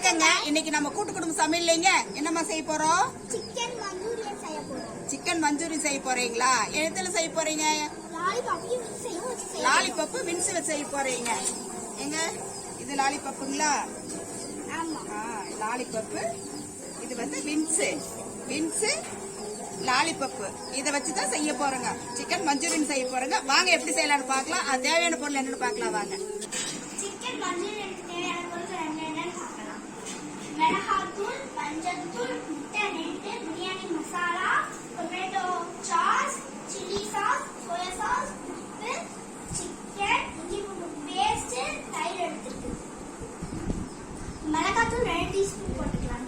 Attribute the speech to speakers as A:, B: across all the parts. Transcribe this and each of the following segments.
A: வணக்கங்க. இன்னைக்கு நம்ம கூட்டு குடும்ப சமையல்லைங்க என்னமா செய்ய போறோம்?
B: சிக்கன் மஞ்சூரியன் செய்ய போறோம்.
A: சிக்கன் மஞ்சூரியன் செய்ய போறீங்களா? எதுல செய்ய போறீங்க? லாலிபப் வின்ஸ் வச்சு செய்ய போறீங்க. எங்க இது லாலிபப்புங்களா?
B: ஆமா.
A: லாலிபப் இது வந்து வின்ஸ் லாலிபப் இத வச்சுதான் செய்ய போறோங்க. சிக்கன் மஞ்சூரியன் செய்ய போறோங்க. வாங்க எப்படி செய்யலாம்னு பார்க்கலாம். அது தேவையான பொருள் என்னன்னு பார்க்கலாம் வாங்க.
B: சிக்கன் மஞ்சூரியனுக்கு தேவையான பொருட்கள் என்னென்னு பார்க்கலாம். மிளகாத்தூள், மஞ்சள்தூள், முட்டை, நெட்டு, biryani masala, tomato sauce, chilli sauce, soya sauce, உப்பு, சிக்கன், இஞ்சி பூண்டு பேஸ்ட், தயிர் எடுத்துருக்கு. மிளகாத்தூள் 2 டீஸ்பூன் போட்டுக்கலாங்க.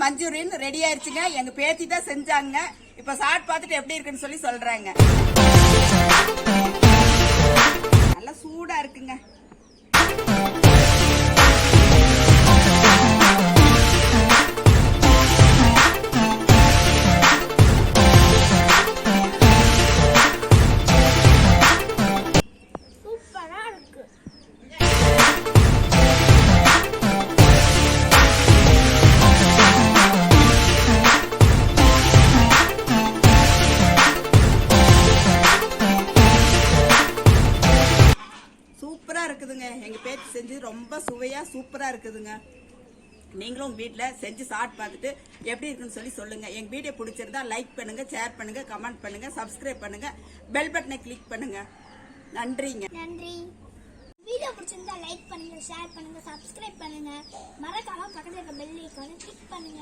A: மஞ்சூரியன் ரெடி ஆயிருச்சுங்க. எங்க பேத்தி தான் செஞ்சாங்க. இப்ப சாப்பிட்டு பார்த்துட்டு எப்படி இருக்குன்னு சொல்லி சொல்றாங்க. நல்லா சூடா இருக்குங்க.
B: சூப்பரா இருக்கு.
A: சூப்பரா இருக்குதுங்க. எங்க பேத்தி செஞ்சு ரொம்ப சுவையா சூப்பரா இருக்குதுங்க. நீங்களும் உங்க வீட்டுல செஞ்சு சாப்பிட்டு பார்த்துட்டு எப்படி இருக்குன்னு சொல்லி சொல்லுங்க. எங்க வீடியோ பிடிச்சிருந்தா லைக் பண்ணுங்க, ஷேர் பண்ணுங்க, கமெண்ட் பண்ணுங்க, சப்ஸ்கிரைப் பண்ணுங்க, பெல் பட்டனை கிளிக் பண்ணுங்க. நன்றிங்க.
B: நன்றி. வீடியோ பிடிச்சிருந்தா லைக் பண்ணுங்க, ஷேர் பண்ணுங்க, சப்ஸ்கிரைப் பண்ணுங்க. மறக்காம பக்கத்துல இருக்க பெல் ஐகானை கிளிக் பண்ணுங்க.